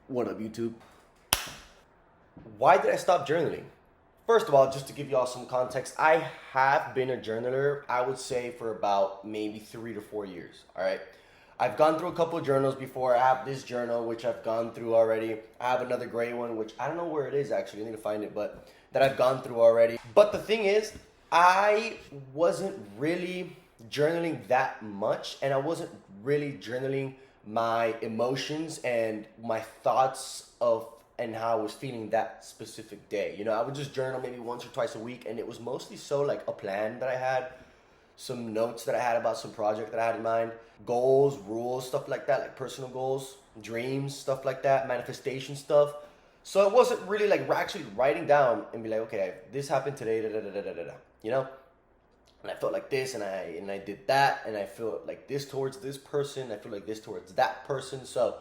What up, YouTube? Why did I stop journaling? First of all, just to give y'all some context, I have been a journaler, I would say, for about maybe 3 to 4 years, all right? I've gone through a couple of journals before. I have this journal, which I've gone through already. I have another gray one, which I don't know where it is, actually. I need to find it, but that I've gone through already. But the thing is, I wasn't really journaling that much, and I wasn't really journaling my emotions and my thoughts of and how I was feeling that specific day. You know, I would just journal maybe once or twice a week, and it was mostly so like a plan that I had, some notes that I had about some project that I had in mind, goals, rules, stuff like that, like personal goals, dreams, stuff like that, manifestation stuff. So it wasn't really like actually writing down and be like, okay, this happened today, da da da da da da, you know? And I felt like this, and I did that, and I feel like this towards this person, I feel like this towards that person. So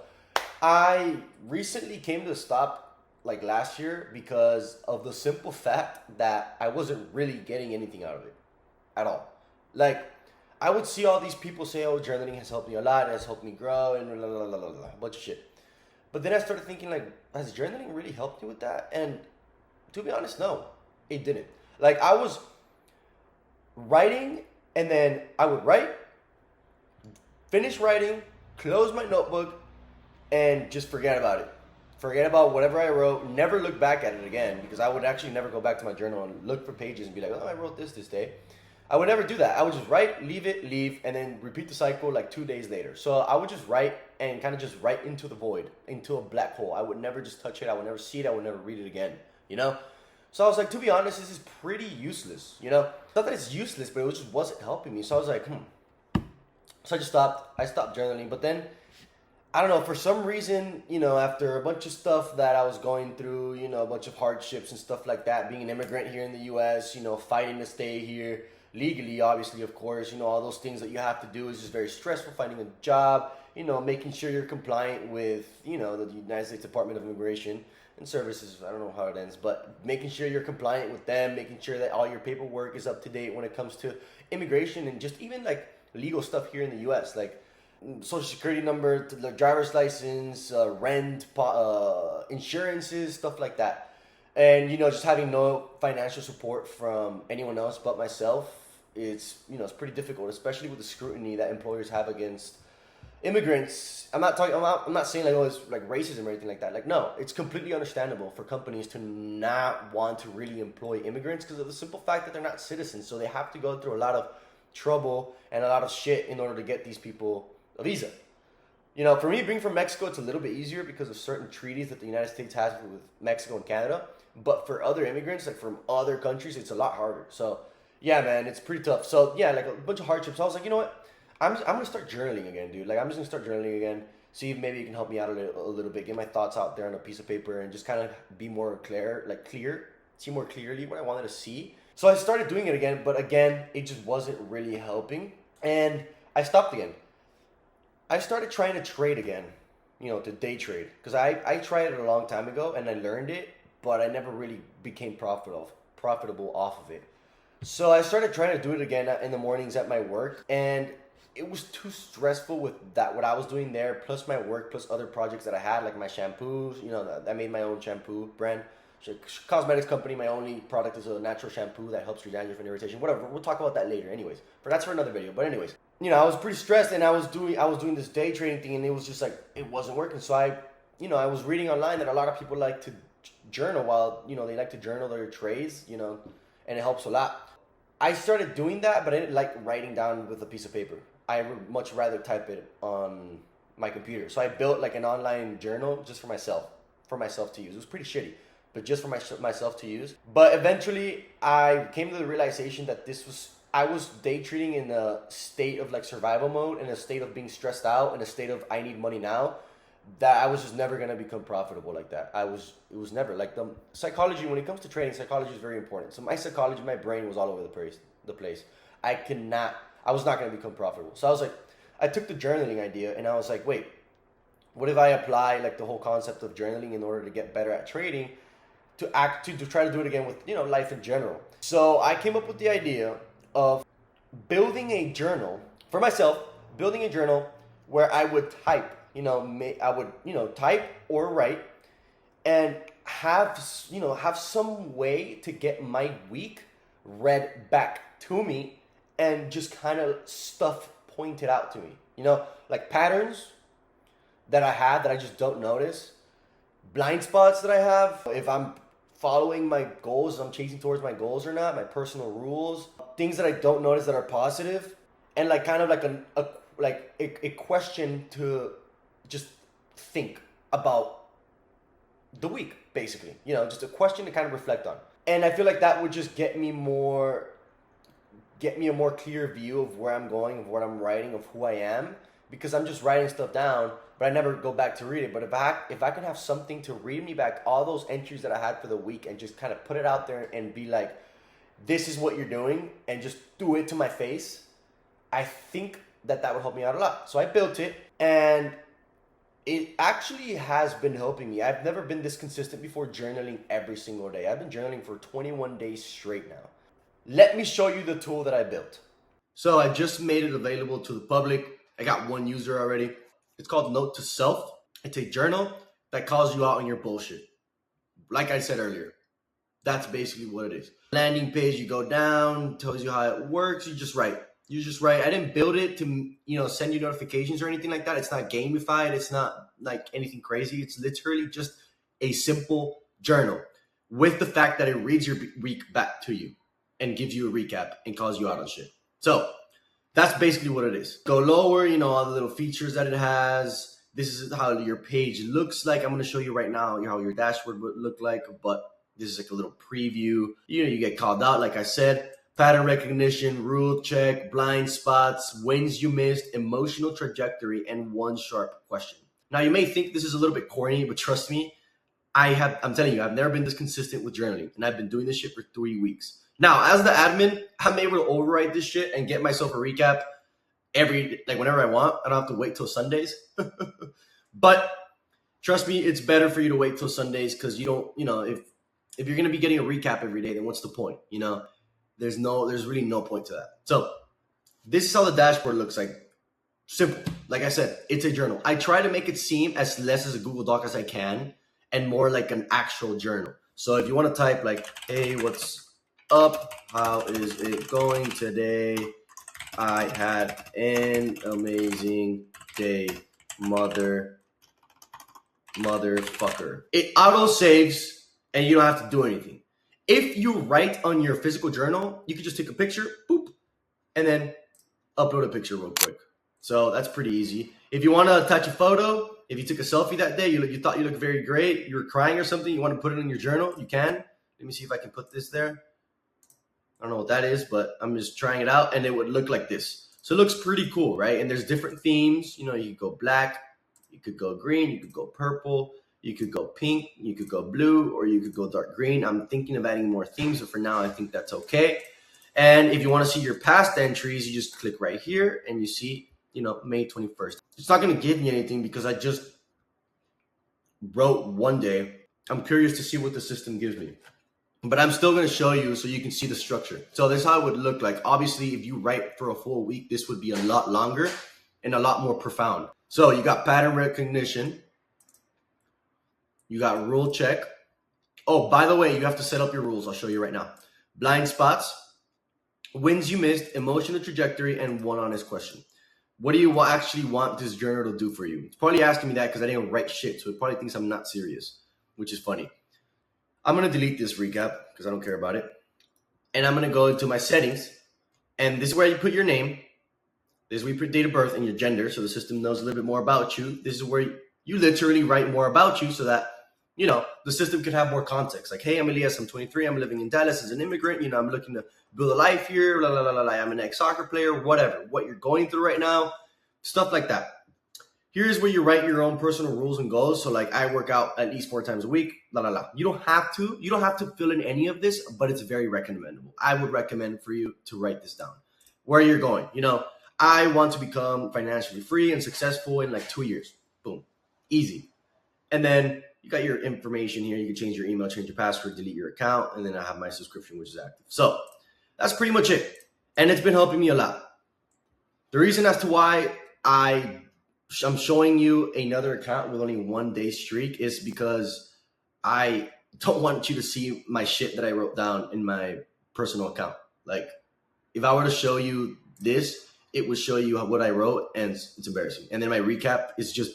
I recently came to a stop like last year because of the simple fact that I wasn't really getting anything out of it at all. Like, I would see all these people say, oh, journaling has helped me a lot, it has helped me grow, and blah, blah, blah, blah, blah, a bunch of shit. But then I started thinking, like, has journaling really helped me with that? And to be honest, no, it didn't. Like, I was writing, and then I would write, finish writing, close my notebook, and just forget about it. Forget about whatever I wrote, never look back at it again, because I would actually never go back to my journal and look for pages and be like, oh, I wrote this day. I would never do that. I would just write, leave, and then repeat the cycle like 2 days later. So I would just write and kind of just write into the void, into a black hole. I would never just touch it. I would never see it. I would never read it again, you know? So I was like, to be honest, this is pretty useless, you know? Not that it's useless, but it just wasn't helping me. So I was like, So I just stopped. I stopped journaling. But then, I don't know, for some reason, you know, after a bunch of stuff that I was going through, you know, a bunch of hardships and stuff like that, being an immigrant here in the U.S., you know, fighting to stay here, legally, obviously, of course, you know, all those things that you have to do is just very stressful, finding a job, you know, making sure you're compliant with, you know, the United States Department of Immigration and Services. I don't know how it ends, but making sure you're compliant with them, making sure that all your paperwork is up to date when it comes to immigration and just even like legal stuff here in the U.S., like social security number, the driver's license, rent, insurances, stuff like that. And, you know, just having no financial support from anyone else but myself, it's, you know, it's pretty difficult, especially with the scrutiny that employers have against immigrants. I'm not saying like, oh, it's like racism or anything like that. Like, no, it's completely understandable for companies to not want to really employ immigrants because of the simple fact that they're not citizens. So they have to go through a lot of trouble and a lot of shit in order to get these people a visa. You know, for me, being from Mexico, it's a little bit easier because of certain treaties that the United States has with Mexico and Canada. But for other immigrants, like from other countries, it's a lot harder. So, yeah, man, it's pretty tough. So, yeah, like a bunch of hardships. I was like, you know what? I'm going to start journaling again, dude. Like, I'm just going to start journaling again. See if maybe you can help me out a little bit. Get my thoughts out there on a piece of paper and just kind of be more clear. See more clearly what I wanted to see. So I started doing it again. But again, it just wasn't really helping. And I stopped again. I started trying to trade again, you know, to day trade. Because I tried it a long time ago and I learned it, but I never really became profitable off of it. So I started trying to do it again in the mornings at my work, and it was too stressful with that, what I was doing there, plus my work, plus other projects that I had, like my shampoos. You know, I made my own shampoo brand. Cosmetics company, my only product is a natural shampoo that helps your dandruff and irritation. Whatever, we'll talk about that later anyways. But that's for another video. But anyways, you know, I was pretty stressed, and I was doing this day trading thing, and it was just like, it wasn't working. So I was reading online that a lot of people like to journal while, you know, they like to journal their trades, you know, and it helps a lot. I started doing that, but I didn't like writing down with a piece of paper. I would much rather type it on my computer. So I built like an online journal just for myself to use. It was pretty shitty, but just for myself to use. But eventually I came to the realization that I was day trading in a state of like survival mode, in a state of being stressed out, in a state of I need money now, that I was just never going to become profitable like that. It was never like the psychology. When it comes to trading, psychology is very important. So my psychology, my brain was all over the place. I was not going to become profitable. So I was like, I took the journaling idea and I was like, wait, what if I apply like the whole concept of journaling in order to get better at trading to try to do it again with, you know, life in general. So I came up with the idea of building a journal for myself, where I would type, I would, type or write and have some way to get my week read back to me and just kind of stuff pointed out to me. Like patterns that I have that I just don't notice, blind spots that I have, if I'm following my goals, I'm chasing towards my goals or not, my personal rules, things that I don't notice that are positive, and like kind of like a question to just think about the week, basically. Just a question to kind of reflect on. And I feel like that would just get me a more clear view of where I'm going, of what I'm writing, of who I am, because I'm just writing stuff down, but I never go back to read it. But if I can have something to read me back all those entries that I had for the week and just kind of put it out there and be like, this is what you're doing, and just do it to my face, I think that would help me out a lot. So I built it, and it actually has been helping me. I've never been this consistent before, journaling every single day. I've been journaling for 21 days straight now. Let me show you the tool that I built. So I just made it available to the public. I got one user already. It's called Note to Self. It's a journal that calls you out on your bullshit. Like I said earlier, that's basically what it is. Landing page, you go down, tells you how it works. You just write. I didn't build it to, send you notifications or anything like that. It's not gamified. It's not like anything crazy. It's literally just a simple journal with the fact that it reads your week back to you and gives you a recap and calls you out on shit. So that's basically what it is. Go lower, all the little features that it has. This is how your page looks like. I'm going to show you right now how your dashboard would look like, but this is like a little preview. You get called out, like I said. Pattern recognition, rule check, blind spots, wins you missed, emotional trajectory, and one sharp question. Now, you may think this is a little bit corny, but trust me, I'm telling you, I've never been this consistent with journaling, and I've been doing this shit for 3 weeks. Now, as the admin, I'm able to overwrite this shit and get myself a recap whenever I want. I don't have to wait till Sundays. But trust me, it's better for you to wait till Sundays, because you don't, if you're going to be getting a recap every day, then what's the point? There's really no point to that. So this is how the dashboard looks like. Simple. Like I said, it's a journal. I try to make it seem as less as a Google Doc as I can and more like an actual journal. So if you want to type like, hey, what's up? How is it going today? I had an amazing day, motherfucker. It auto saves and you don't have to do anything. If you write on your physical journal, you can just take a picture, boop, and then upload a picture real quick. So that's pretty easy. If you want to attach a photo, if you took a selfie that day, you thought you looked very great, you were crying or something, you want to put it in your journal, you can. Let me see if I can put this there. I don't know what that is, but I'm just trying it out, and it would look like this. So it looks pretty cool, right? And there's different themes. You could go black, you could go green, you could go purple, you could go pink, you could go blue, or you could go dark green. I'm thinking of adding more themes, but for now, I think that's okay. And if you want to see your past entries, you just click right here and you see, May 21st. It's not going to give me anything because I just wrote one day. I'm curious to see what the system gives me. But I'm still going to show you so you can see the structure. So this is how it would look like. Obviously, if you write for a full week, this would be a lot longer and a lot more profound. So you got pattern recognition. You got rule check. Oh, by the way, you have to set up your rules. I'll show you right now. Blind spots, wins you missed, emotional trajectory, and one honest question. What do you actually want this journal to do for you? It's probably asking me that because I didn't write shit, so it probably thinks I'm not serious, which is funny. I'm going to delete this recap because I don't care about it. And I'm going to go into my settings. And this is where you put your name. This is where you put date of birth and your gender, so the system knows a little bit more about you. This is where you literally write more about you so that, the system can have more context. Like, hey, I'm Elias, I'm 23, I'm living in Dallas as an immigrant. I'm looking to build a life here, blah, blah, blah, blah, blah. I'm an ex-soccer player, whatever, what you're going through right now, stuff like that. Here's where you write your own personal rules and goals. So like I work out at least 4 times a week, blah, blah, blah. You don't have to fill in any of this, but it's very recommendable. I would recommend for you to write this down. Where you're going, I want to become financially free and successful in like 2 years. Boom. Easy. And then you got your information here. You can change your email, change your password, delete your account. And then I have my subscription, which is active. So that's pretty much it. And it's been helping me a lot. The reason as to why I I'm showing you another account with only 1 day streak is because I don't want you to see my shit that I wrote down in my personal account. Like, if I were to show you this, it would show you what I wrote, and it's embarrassing. And then my recap is just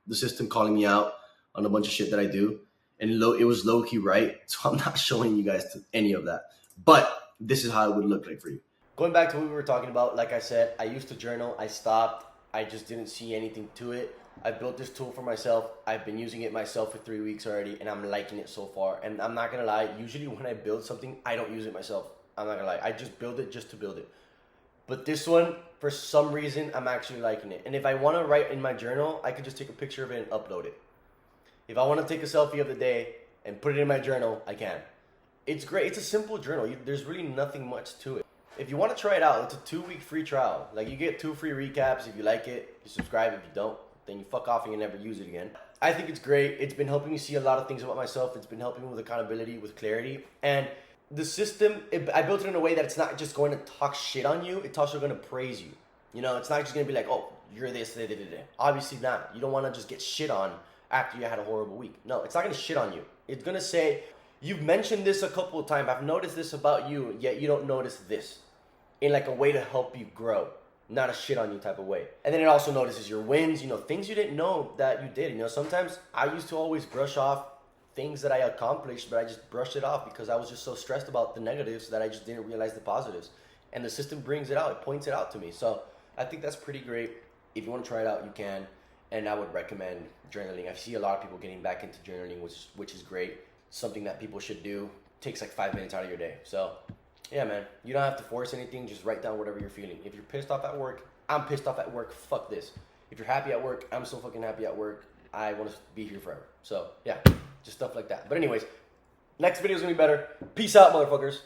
the system calling me out on a bunch of shit that I do, and it was low key right. So I'm not showing you guys any of that. But this is how it would look like for you. Going back to what we were talking about, like I said, I used to journal. I stopped. I just didn't see anything to it. I built this tool for myself. I've been using it myself for 3 weeks already, and I'm liking it so far. And I'm not gonna lie, usually when I build something, I don't use it myself. I'm not gonna lie. I just build it just to build it. But this one, for some reason, I'm actually liking it. And if I want to write in my journal, I could just take a picture of it and upload it. If I want to take a selfie of the day and put it in my journal, I can. It's great. It's a simple journal. There's really nothing much to it. If you want to try it out, it's a 2-week free trial. Like, you get 2 free recaps. If you like it, you subscribe. If you don't, then you fuck off and you never use it again. I think it's great. It's been helping me see a lot of things about myself. It's been helping me with accountability, with clarity. And the system, I built it in a way that it's not just going to talk shit on you. It's also going to praise you. You know, it's not just going to be like, oh, you're this, da, da, da, da. Obviously not. You don't want to just get shit on after you had a horrible week. No, it's not going to shit on you. It's going to say, you've mentioned this a couple of times. I've noticed this about you, yet you don't notice this. In like a way to help you grow, not a shit on you type of way. And then it also notices your wins, you know, things you didn't know that you did. You know, sometimes I used to always brush off things that I accomplished, but I just brushed it off because I was just so stressed about the negatives that I just didn't realize the positives. And the system brings it out, it points it out to me. So I think that's pretty great. If you want to try it out, you can. And I would recommend journaling. I see a lot of people getting back into journaling, which is great. Something that people should do. It takes like 5 minutes out of your day. So yeah, man, you don't have to force anything. Just write down whatever you're feeling. If you're pissed off at work, I'm pissed off at work. Fuck this. If you're happy at work, I'm so fucking happy at work. I want to be here forever. So yeah, just stuff like that. But anyways, next video is going to be better. Peace out, motherfuckers.